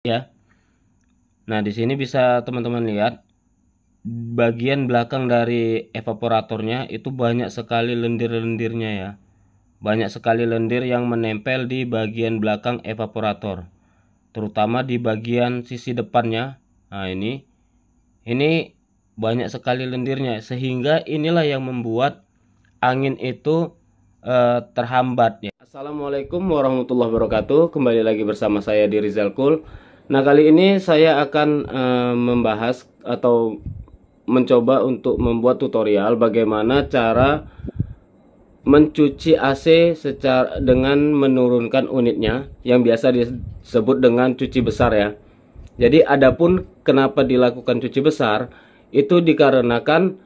ya. Nah, di sini bisa teman-teman lihat bagian belakang dari evaporatornya itu banyak sekali lendir-lendirnya ya. Banyak sekali lendir yang menempel di bagian belakang evaporator, terutama di bagian sisi depannya. Nah, ini banyak sekali lendirnya, sehingga inilah yang membuat angin itu terhambat ya. Assalamualaikum warahmatullahi wabarakatuh. Kembali lagi bersama saya di Rizal Cool. Nah, kali ini saya akan membahas atau mencoba untuk membuat tutorial bagaimana cara mencuci AC dengan menurunkan unitnya, yang biasa disebut dengan cuci besar ya. Jadi adapun kenapa dilakukan cuci besar itu dikarenakan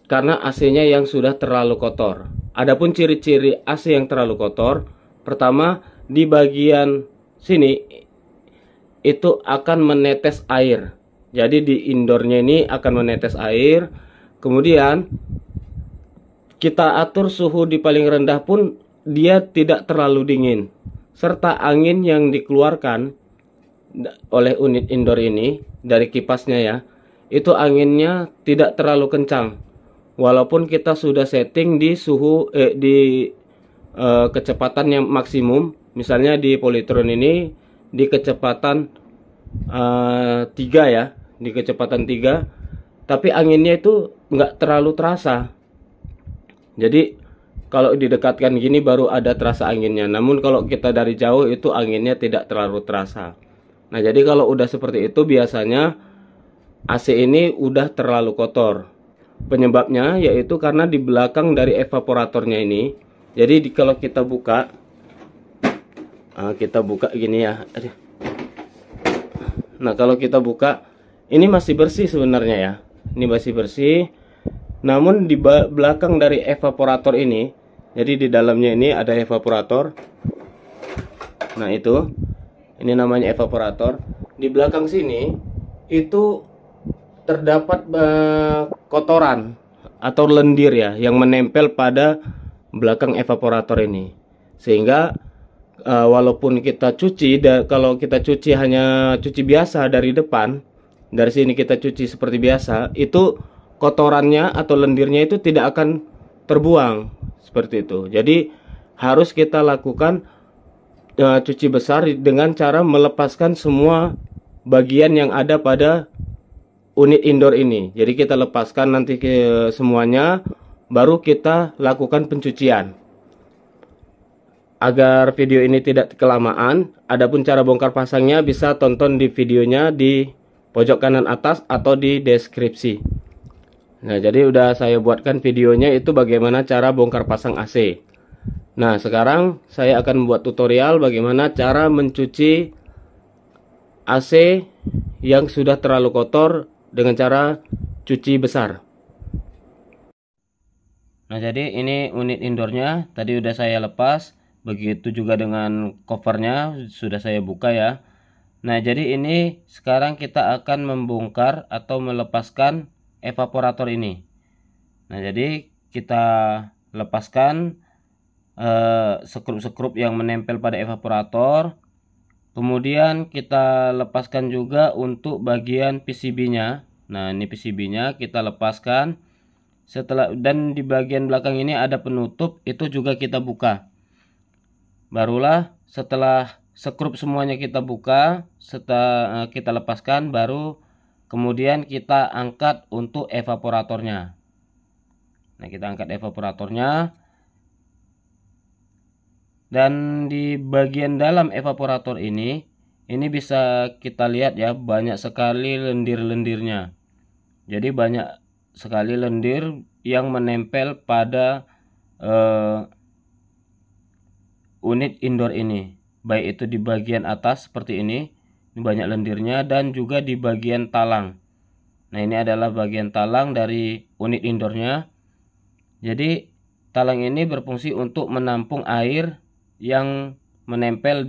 karena AC-nya yang sudah terlalu kotor. Adapun ciri-ciri AC yang terlalu kotor, pertama di bagian sini itu akan menetes air. Jadi di indoornya ini akan menetes air. Kemudian kita atur suhu di paling rendah pun dia tidak terlalu dingin. Serta angin yang dikeluarkan oleh unit indoor ini dari kipasnya ya, itu anginnya tidak terlalu kencang. Walaupun kita sudah setting di suhu kecepatan yang maksimum. Misalnya di Polytron ini di kecepatan 3 ya, di kecepatan 3, tapi anginnya itu nggak terlalu terasa. Jadi kalau didekatkan gini baru ada terasa anginnya, namun kalau kita dari jauh itu anginnya tidak terlalu terasa. Nah, jadi kalau udah seperti itu biasanya AC ini udah terlalu kotor. Penyebabnya yaitu karena di belakang dari evaporatornya ini. Jadi kalau kita buka gini ya. Nah, kalau kita buka, ini masih bersih sebenarnya ya. Ini masih bersih. Namun di belakang dari evaporator ini, jadi di dalamnya ini ada evaporator. Nah, ini namanya evaporator. Di belakang sini itu terdapat kotoran atau lendir ya yang menempel pada belakang evaporator ini. Sehingga walaupun kita cuci, kalau kita cuci hanya cuci biasa dari depan, dari sini kita cuci seperti biasa, itu kotorannya atau lendirnya itu tidak akan terbuang seperti itu. Jadi harus kita lakukan cuci besar dengan cara melepaskan semua bagian yang ada pada unit indoor ini. Jadi kita lepaskan nanti ke semuanya, baru kita lakukan pencucian. Agar video ini tidak kelamaan, adapun cara bongkar pasangnya bisa tonton di videonya di pojok kanan atas atau di deskripsi. Nah, jadi udah saya buatkan videonya itu bagaimana cara bongkar pasang AC. Nah, sekarang saya akan membuat tutorial bagaimana cara mencuci AC yang sudah terlalu kotor dengan cara cuci besar. Nah, jadi ini unit indoornya tadi udah saya lepas. Begitu juga dengan covernya sudah saya buka ya. Nah, jadi ini sekarang kita akan membongkar atau melepaskan evaporator ini. Nah, jadi kita lepaskan sekrup-sekrup yang menempel pada evaporator. Kemudian kita lepaskan juga untuk bagian PCB-nya. Nah, ini PCB-nya kita lepaskan. Dan di bagian belakang ini ada penutup, itu juga kita buka. Barulah setelah sekrup semuanya kita buka, setelah kita lepaskan, baru kemudian kita angkat untuk evaporatornya. Nah, kita angkat evaporatornya. Dan di bagian dalam evaporator ini bisa kita lihat ya, banyak sekali lendir-lendirnya. Jadi banyak sekali lendir yang menempel pada unit indoor ini, baik itu di bagian atas seperti ini banyak lendirnya, dan juga di bagian talang. Nah, ini adalah bagian talang dari unit indoornya. Jadi talang ini berfungsi untuk menampung air yang menempel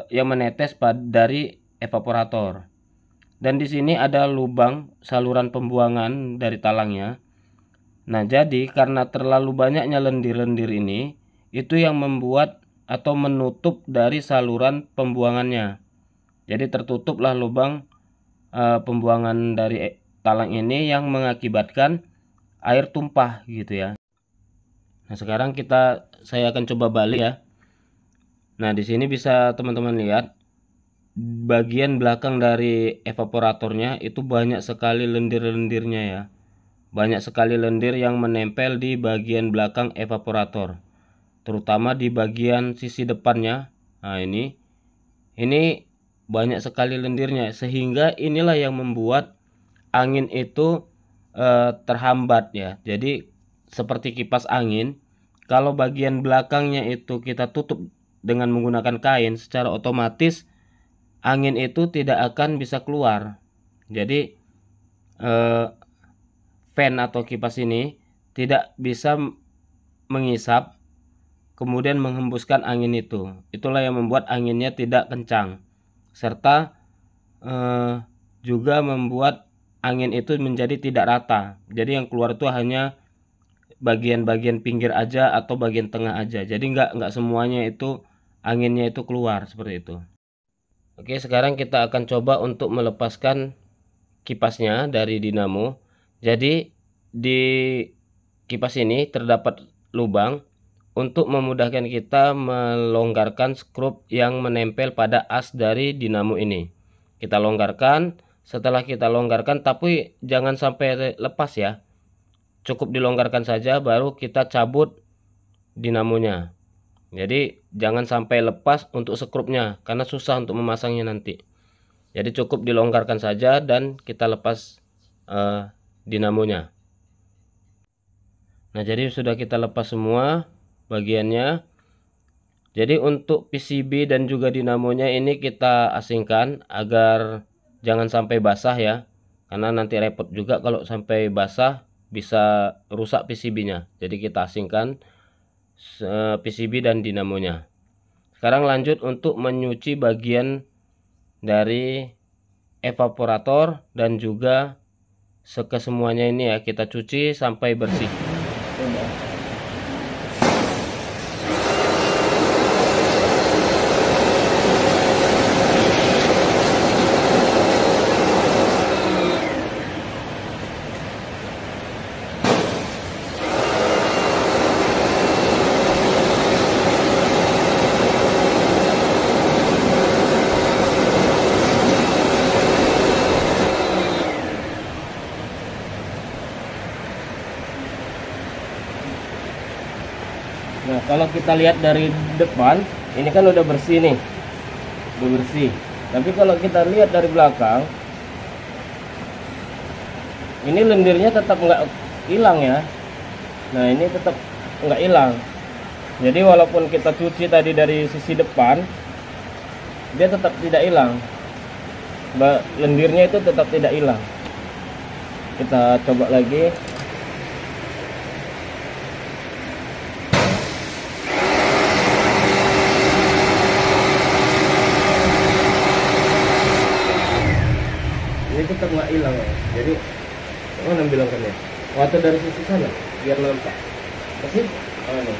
yang menetes dari evaporator. Dan di sini ada lubang saluran pembuangan dari talangnya. Nah, jadi karena terlalu banyaknya lendir-lendir ini, itu yang membuat atau menutup dari saluran pembuangannya. Jadi tertutuplah lubang pembuangan dari talang ini yang mengakibatkan air tumpah gitu ya. Nah, sekarang saya akan coba balik ya. Nah, di sini bisa teman-teman lihat bagian belakang dari evaporatornya itu banyak sekali lendir-lendirnya ya. Banyak sekali lendir yang menempel di bagian belakang evaporator, terutama di bagian sisi depannya. Nah, ini banyak sekali lendirnya, sehingga inilah yang membuat angin itu terhambat ya. Jadi seperti kipas angin, kalau bagian belakangnya itu kita tutup dengan menggunakan kain, secara otomatis angin itu tidak akan bisa keluar. Jadi fan atau kipas ini tidak bisa mengisap kemudian menghembuskan angin itu. Itulah yang membuat anginnya tidak kencang, serta juga membuat angin itu menjadi tidak rata. Jadi yang keluar itu hanya bagian-bagian pinggir aja atau bagian tengah aja. Jadi nggak semuanya itu anginnya itu keluar seperti itu. Oke, sekarang kita akan coba untuk melepaskan kipasnya dari dinamo. Jadi di kipas ini terdapat lubang. Untuk memudahkan kita melonggarkan skrup yang menempel pada as dari dinamo ini, kita longgarkan. Setelah kita longgarkan, tapi jangan sampai lepas ya, cukup dilonggarkan saja, baru kita cabut dinamonya. Jadi jangan sampai lepas untuk skrupnya, karena susah untuk memasangnya nanti. Jadi cukup dilonggarkan saja dan kita lepas dinamonya. Nah, jadi sudah kita lepas semua bagiannya. Jadi untuk PCB dan juga dinamonya ini kita asingkan agar jangan sampai basah ya, karena nanti repot juga kalau sampai basah, bisa rusak PCB-nya. Jadi kita asingkan PCB dan dinamonya. Sekarang lanjut untuk menyuci bagian dari evaporator dan juga kesemuanya ini ya, kita cuci sampai bersih. Nah, kalau kita lihat dari depan, ini kan udah bersih nih, udah bersih. Tapi kalau kita lihat dari belakang, ini lendirnya tetap nggak hilang ya. Nah, ini tetap nggak hilang. Jadi walaupun kita cuci tadi dari sisi depan, dia tetap tidak hilang. Lendirnya itu tetap tidak hilang. Kita coba lagi. Ini tetap nggak hilang ya. Jadi mana bilangkannya? Waktu dari sisi sana biar nampak. Kasih. Oh, ini.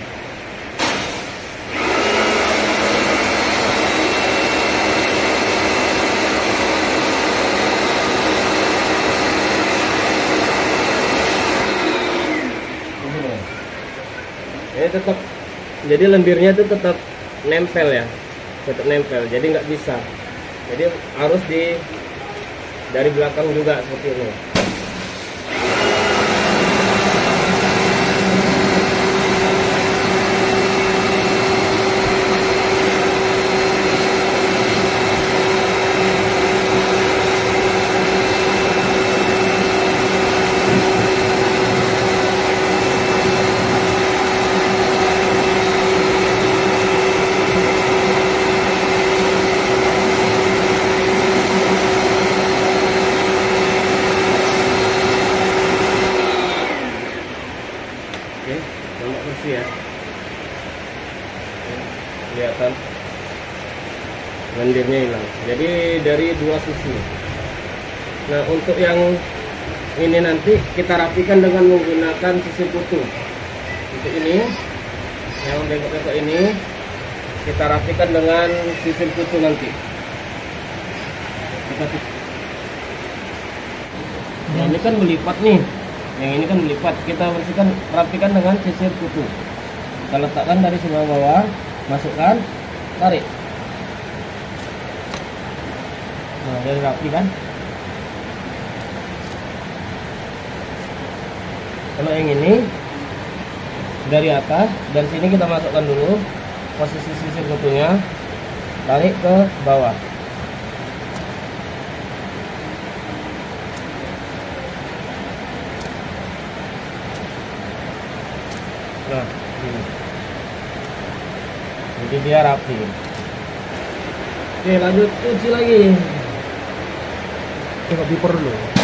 Ini tetap, jadi lendirnya itu tetap nempel ya, tetap nempel. Jadi nggak bisa. Jadi harus dari belakang juga seperti ini. Oke, tambah bersih ya. Kelihatan lendirnya hilang. Jadi dari dua sisi. Nah, untuk yang ini nanti kita rapikan dengan menggunakan sisir kutu. Untuk ini, yang bengkok-bengkok ini kita rapikan dengan sisir kutu nanti. Nah, ini kan melipat nih, yang ini kan melipat, kita bersihkan, rapikan dengan sisir kutu. Kita letakkan dari sebelah bawah, masukkan, tarik. Nah, jadi rapi kan. Kalau yang ini dari atas, dari sini kita masukkan dulu posisi sisir kutunya, tarik ke bawah. Nah, ini. Jadi dia rapi. Oke, lanjut cuci lagi. Tengok biper dulu.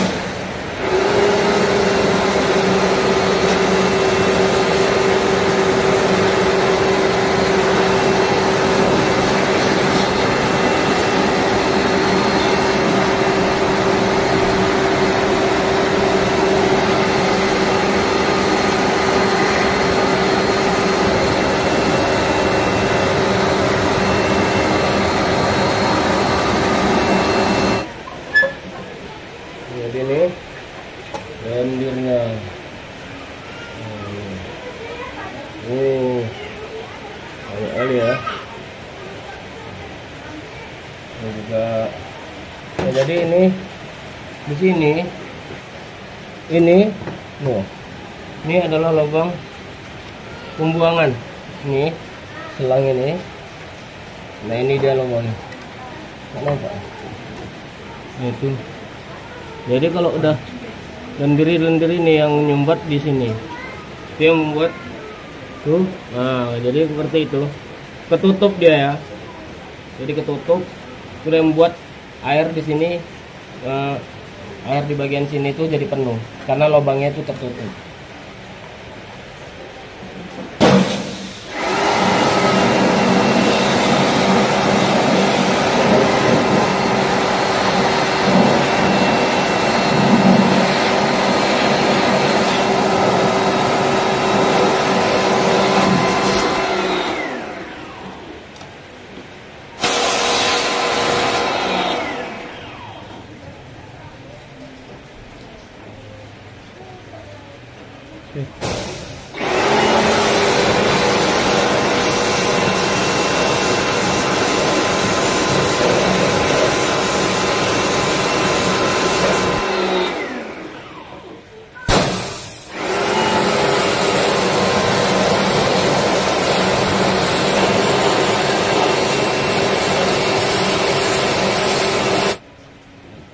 Jadi ini lendirnya. Banyak kali ya. Ini juga. Nah, jadi ini di sini ini adalah lubang pembuangan. Ini selang ini. Nah, ini dia lubangnya. Kenapa? Itu. Jadi kalau udah lendir ini yang nyumbat di sini, itu yang membuat tuh. Nah, jadi seperti itu. Ketutup dia ya. Jadi ketutup, sudah membuat air di sini, air di bagian sini itu jadi penuh karena lubangnya itu tertutup.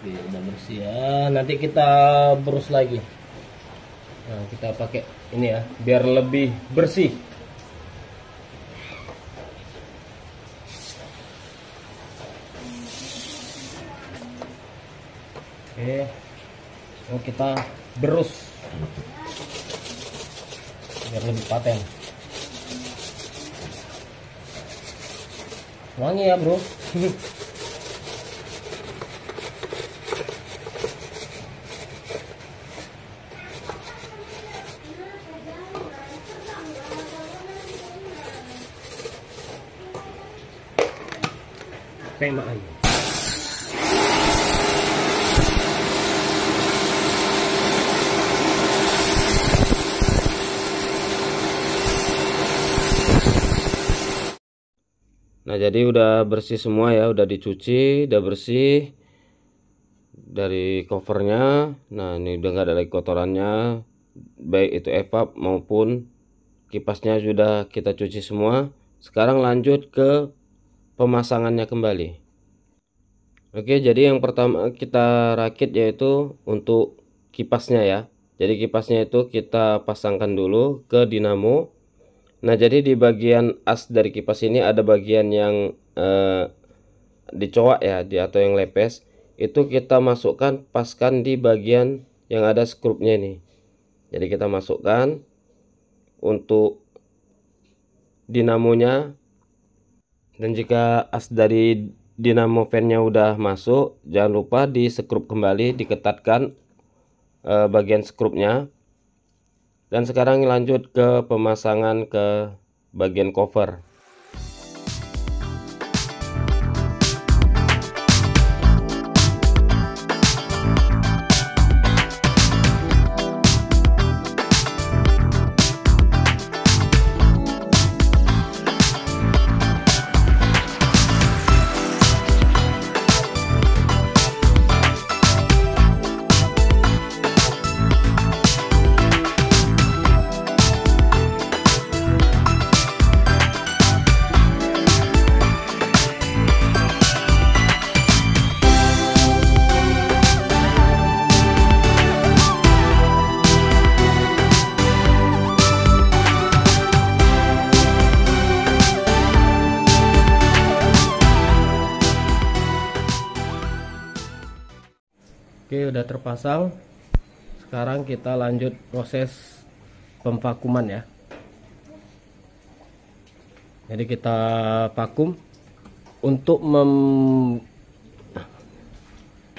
Udah bersih ya, nanti kita brus lagi. Nah, kita pakai ini ya biar lebih bersih. Oke, mau kita berus biar lebih paten. Wangi ya bro. Tema aja. Nah, jadi udah bersih semua ya, udah dicuci, udah bersih dari covernya. Nah, ini udah nggak ada lagi kotorannya, baik itu evap maupun kipasnya sudah kita cuci semua. Sekarang lanjut ke pemasangannya kembali. Oke, jadi yang pertama kita rakit yaitu untuk kipasnya ya. Jadi kipasnya itu kita pasangkan dulu ke dinamo. Nah, jadi di bagian as dari kipas ini ada bagian yang dicowak ya, atau yang lepes. Itu kita masukkan, paskan di bagian yang ada skrupnya ini. Jadi kita masukkan untuk dinamonya. Dan jika as dari dinamo fan-nya udah masuk, jangan lupa di skrup kembali, diketatkan bagian skrupnya. Dan sekarang lanjut ke pemasangan ke bagian cover. Oke, udah terpasang. Sekarang kita lanjut proses pemvakuman ya. Jadi kita vakum untuk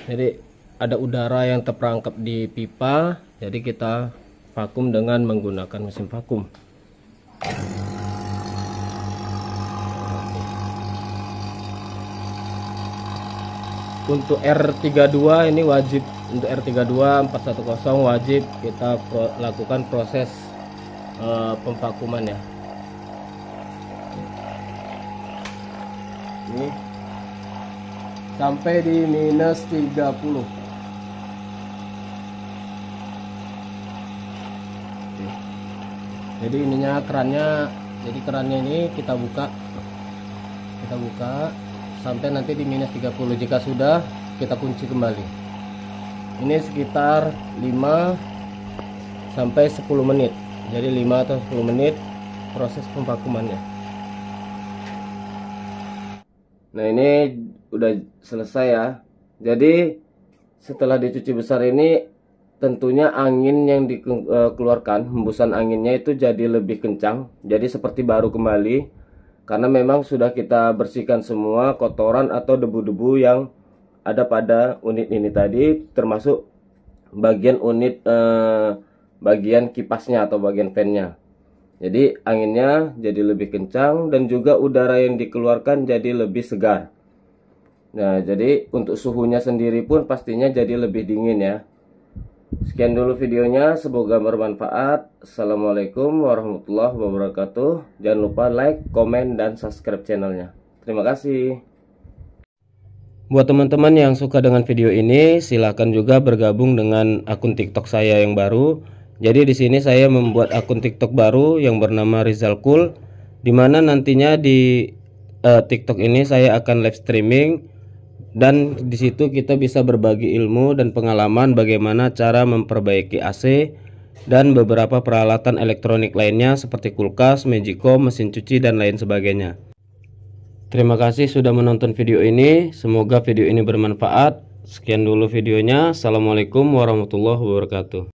jadi ada udara yang terperangkap di pipa, jadi kita vakum dengan menggunakan mesin vakum. Untuk R32 ini wajib, untuk R32 410 wajib kita lakukan proses pemvakuman ya. Ini sampai di -30. Jadi ininya kerannya, jadi kerannya ini kita buka sampai nanti di -30. Jika sudah, kita kunci kembali. Ini sekitar 5 sampai 10 menit. Jadi 5 atau 10 menit proses pemvakumannya. Nah, ini udah selesai ya. Jadi setelah dicuci besar ini, tentunya angin yang dikeluarkan, hembusan anginnya itu jadi lebih kencang, jadi seperti baru kembali, karena memang sudah kita bersihkan semua kotoran atau debu-debu yang ada pada unit ini tadi, termasuk bagian unit bagian kipasnya atau bagian fan-nya. Jadi anginnya jadi lebih kencang dan juga udara yang dikeluarkan jadi lebih segar. Nah, jadi untuk suhunya sendiri pun pastinya jadi lebih dingin ya. Sekian dulu videonya, semoga bermanfaat. Assalamualaikum warahmatullahi wabarakatuh. Jangan lupa like, komen, dan subscribe channelnya. Terima kasih. Buat teman-teman yang suka dengan video ini, silahkan juga bergabung dengan akun TikTok saya yang baru. Jadi di sini saya membuat akun TikTok baru yang bernama Rizal Cool, dimana nantinya di TikTok ini saya akan live streaming, dan di situ kita bisa berbagi ilmu dan pengalaman bagaimana cara memperbaiki AC dan beberapa peralatan elektronik lainnya seperti kulkas, magicom, mesin cuci, dan lain sebagainya. Terima kasih sudah menonton video ini. Semoga video ini bermanfaat. Sekian dulu videonya. Assalamualaikum warahmatullahi wabarakatuh.